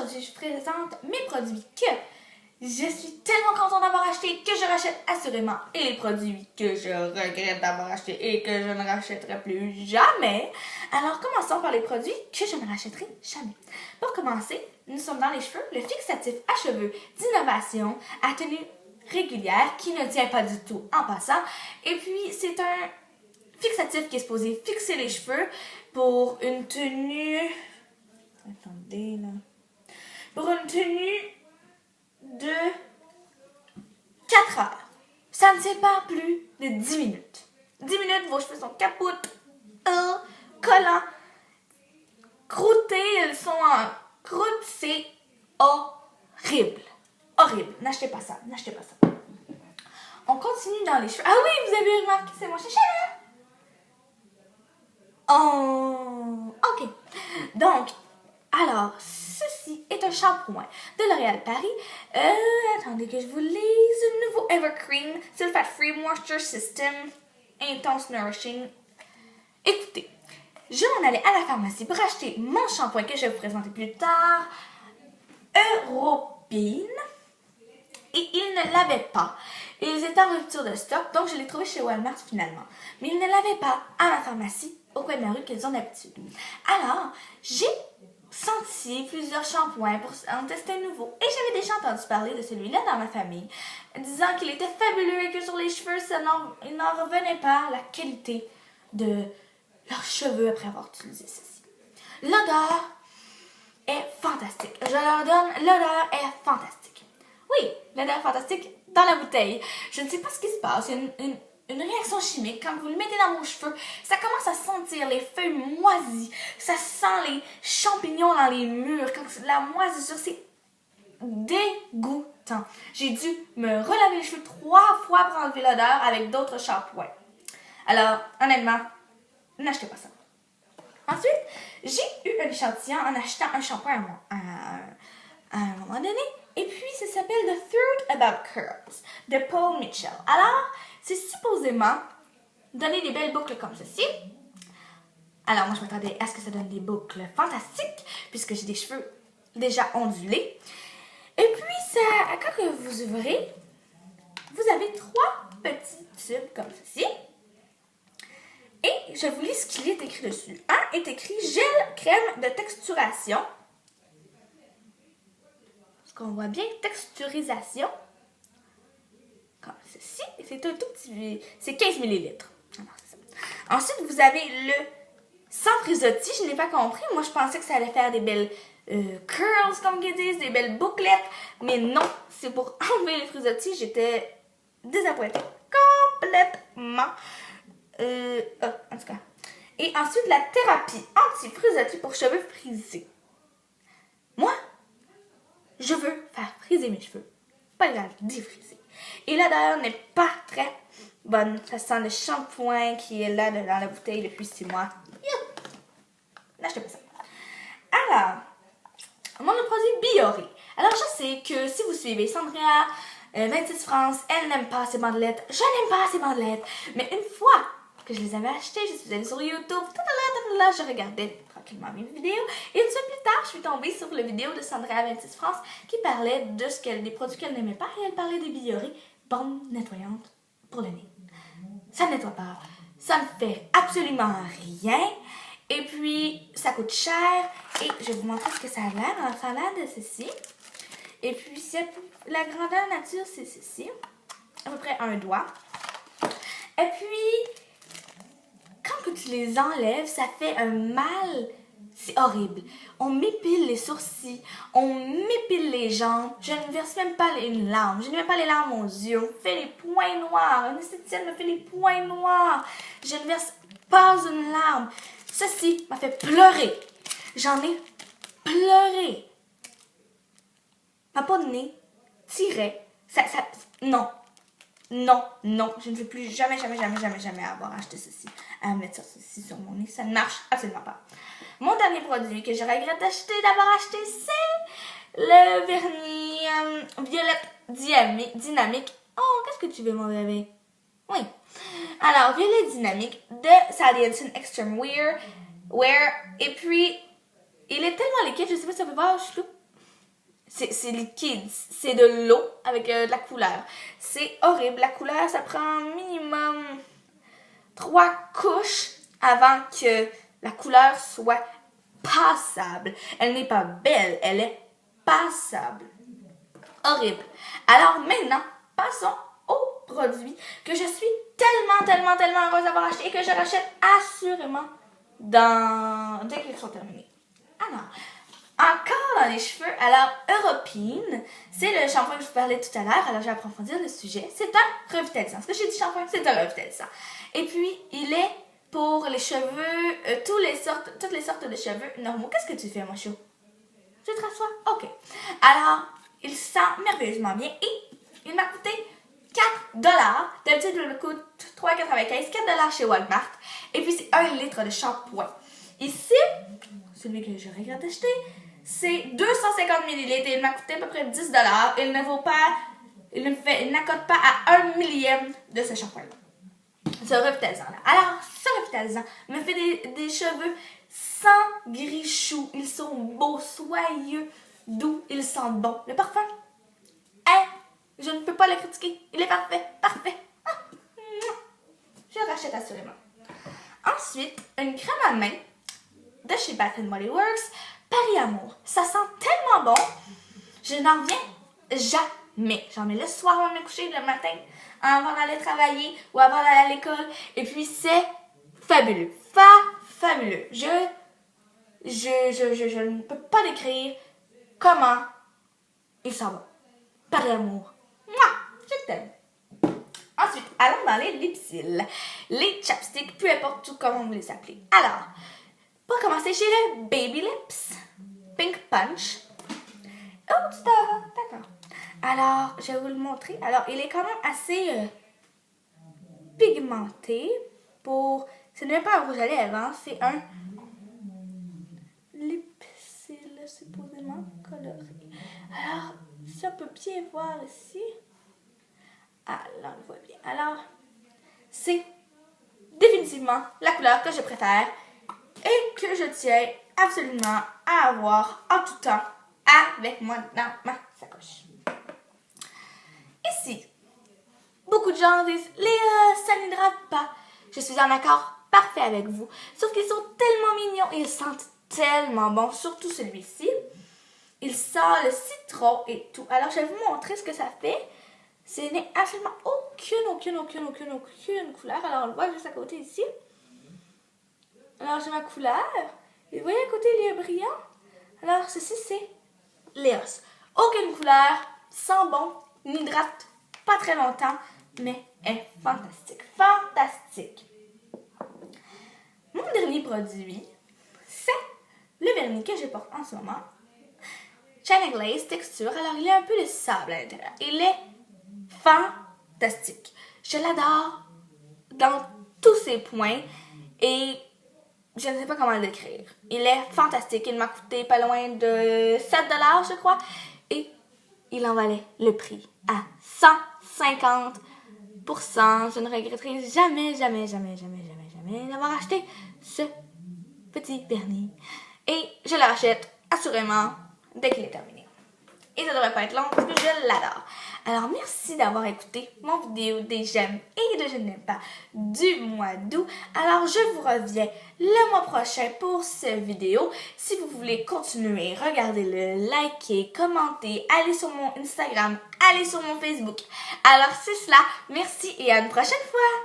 aujourd'hui, je présente mes produits que je suis tellement contente d'avoir acheté que je rachète assurément et les produits que je regrette d'avoir acheté et que je ne rachèterai plus jamais. Alors, commençons par les produits que je ne rachèterai jamais. Pour commencer, nous sommes dans les cheveux, le fixatif à cheveux d'innovation à tenue régulière qui ne tient pas du tout en passant. Et puis, c'est un fixatif qui est supposé fixer les cheveux pour une tenue... Attendez, là. Pour une tenue de 4 heures. Ça ne tient pas plus de 10 minutes. 10 minutes, vos cheveux sont capoutes, collants, croûtés, ils sont en croûte, c'est horrible. Horrible. N'achetez pas ça, n'achetez pas ça. On continue dans les cheveux. Ah oui, vous avez remarqué, c'est mon chouchou. Oh, ok. Donc, alors, ceci est un shampoing de L'Oréal Paris. Attendez que je vous lise. Le nouveau Evercream Sulfate Free Moisture System Intense Nourishing. Écoutez, je m'en allais à la pharmacie pour acheter mon shampoing que je vais vous présenter plus tard. Européenne. Et ils ne l'avaient pas. Ils étaient en rupture de stock, donc je l'ai trouvé chez Walmart finalement. Mais ils ne l'avaient pas à ma pharmacie, au coin de ma rue, qu'ils ont d'habitude. Alors, j'ai senti plusieurs shampoings pour en tester un nouveau. Et j'avais déjà entendu parler de celui-là dans ma famille, disant qu'il était fabuleux et que sur les cheveux, il n'en revenait pas la qualité de leurs cheveux après avoir utilisé ceci. L'odeur est fantastique. Je leur donne, l'odeur est fantastique. Oui, l'odeur fantastique dans la bouteille. Je ne sais pas ce qui se passe. Il y a une réaction chimique. Quand vous le mettez dans vos cheveux, ça commence à sentir les feuilles moisies. Ça sent les champignons dans les murs. Quand la moisissure, c'est dégoûtant. J'ai dû me relaver les cheveux 3 fois pour enlever l'odeur avec d'autres shampoings. Alors, honnêtement, n'achetez pas ça. Ensuite, j'ai eu un échantillon en achetant un shampoing à un moment donné. Et puis, ça s'appelle The Truth About Curls de Paul Mitchell. Alors, c'est supposément donner des belles boucles comme ceci. Alors, moi, je m'attendais à ce que ça donne des boucles fantastiques, puisque j'ai des cheveux déjà ondulés. Et puis, ça, quand vous ouvrez, vous avez 3 petits tubes comme ceci. Et je vous lis ce qu'il est écrit dessus. Un est écrit gel crème de texturation. On voit bien texturisation comme ceci. C'est un tout petit, c'est 15 ml. Alors, c'est ça. Ensuite, vous avez le sans frisottis. Je n'ai pas compris. Moi, je pensais que ça allait faire des belles curls, comme ils disent, des belles bouclettes. Mais non, c'est pour enlever les frisottis. J'étais désappointée complètement. En tout cas. Et ensuite, la thérapie anti-frisottis pour cheveux frisés. Moi, je veux faire friser mes cheveux, pas égal, défriser. Et l'odeur n'est pas très bonne. Ça sent le shampoing qui est là dans la bouteille depuis 6 mois. N'achetez pas ça. Alors, mon autre produit Bioré. Alors, je sais que si vous suivez Sandria, 26 France, elle n'aime pas ces bandelettes. Je n'aime pas ces bandelettes. Mais une fois que je les avais achetées, je suis allée sur YouTube, je regardais tranquillement mes vidéos. Et une semaine plus tard, je suis tombée sur la vidéo de Sandria 26 France qui parlait des produits qu'elle n'aimait pas. Et elle parlait des Bioré, bombes nettoyantes pour le nez. Ça ne nettoie pas. Ça ne fait absolument rien. Et puis, ça coûte cher. Et je vais vous montrer ce que ça a l'air. Alors, ça a l'air de ceci. Et puis, la grandeur nature, c'est ceci. À peu près un doigt. Et puis, quand tu les enlèves, ça fait un mal. C'est horrible. On m'épile les sourcils. On m'épile les jambes. Je ne verse même pas une larme. Je ne mets pas les larmes aux yeux. On me fait les points noirs. Un esthéticienne me fait les points noirs. Je ne verse pas une larme. Ceci m'a fait pleurer. J'en ai pleuré. Ma peau de nez tirait. Non. Non, non, je ne veux plus jamais avoir acheté ceci, à mettre ceci sur mon nez. Ça ne marche absolument pas. Mon dernier produit que je regrette d'avoir acheté, c'est le vernis Violette Dynamique. Oh, qu'est-ce que tu veux, mon bébé? Oui. Alors, Violette Dynamique de Sally Hansen Extreme Wear. Et puis, il est tellement liquide, je ne sais pas si ça peut voir, je loupe. c'est liquide, c'est de l'eau avec de la couleur. C'est horrible. La couleur, ça prend minimum 3 couches avant que la couleur soit passable. Elle n'est pas belle, elle est passable. Horrible. Alors maintenant, passons aux produits que je suis tellement heureuse d'avoir acheté et que je rachète assurément dès qu'ils sont terminés. Alors, encore dans les cheveux, alors Européenne, c'est le shampoing que je vous parlais tout à l'heure, alors je vais approfondir le sujet. C'est un revitalisant. Est-ce que j'ai dit shampoing? C'est un revitalisant. Et puis, il est pour les cheveux, toutes les sortes de cheveux normaux. Qu'est-ce que tu fais, mon chou? Tu te rassois? OK. Alors, il sent merveilleusement bien et il m'a coûté 4$. D'habitude, il me coûte 3,95$, 4$ chez Walmart. Et puis, c'est 1 litre de shampoing. Ici, celui que je regrette d'acheter, c'est 250 ml et il m'a coûté à peu près 10$. Il ne vaut pas, il n'accote pas à 1 millième de ce shampoing-là. Ce revitalisant-là. Alors, ce revitalisant me fait des cheveux sans gris-chou. Ils sont beaux, soyeux, doux, ils sentent bon. Le parfum, je ne peux pas le critiquer. Il est parfait, parfait. Je le rachète assurément. Ensuite, une crème à main de chez Bath & Body Works, Paris Amour. Ça sent tellement bon, je n'en reviens jamais. J'en mets le soir avant de me coucher, le matin, avant d'aller travailler ou avant d'aller à l'école. Et puis, c'est fabuleux. Fabuleux. Je ne peux pas décrire comment il sent bon. Paris Amour. Mouah, je t'aime. Ensuite, allons dans les lipsils. Les chapsticks, peu importe tout comment vous les appelez. Alors, pour commencer, j'ai le Baby Lips Pink Punch. Oh, d'accord. Alors, je vais vous le montrer. Alors, il est quand même assez pigmenté pour... Ce n'est pas un rouge à lèvres, hein, c'est un lipsil supposément coloré. Alors, si on peut bien voir ici... Ah, là, on le voit bien. Alors, c'est définitivement la couleur que je préfère et que je tiens absolument à avoir en tout temps avec moi dans ma sacoche. Ici, beaucoup de gens disent « Léa, ça n'hydrate pas ». Je suis en accord parfait avec vous. Sauf qu'ils sont tellement mignons et ils sentent tellement bon, surtout celui-ci. Il sent le citron et tout. Alors, je vais vous montrer ce que ça fait. Ce n'est absolument aucune couleur. Alors, on le voit juste à côté ici. Alors, j'ai ma couleur. Et vous voyez à côté, il est brillant. Alors, ceci, c'est Léos. Aucune couleur, sent bon, n'hydrate pas très longtemps, mais est fantastique. Fantastique. Mon dernier produit, c'est le vernis que je porte en ce moment. China Glaze texture. Alors, il y a un peu de sable à l'intérieur. Il est fantastique. Je l'adore dans tous ses points et je ne sais pas comment le décrire. Il est fantastique. Il m'a coûté pas loin de 7$, je crois. Et il en valait le prix à 150%. Je ne regretterai jamais d'avoir acheté ce petit vernis. Et je le rachète assurément dès qu'il est terminé. Et ça ne devrait pas être long parce que je l'adore. Alors, merci d'avoir écouté mon vidéo des j'aime et de je n'aime pas du mois d'août. Alors, je vous reviens le mois prochain pour cette vidéo. Si vous voulez continuer, regardez-le, likez, commentez, allez sur mon Instagram, allez sur mon Facebook. Alors, c'est cela. Merci et à une prochaine fois.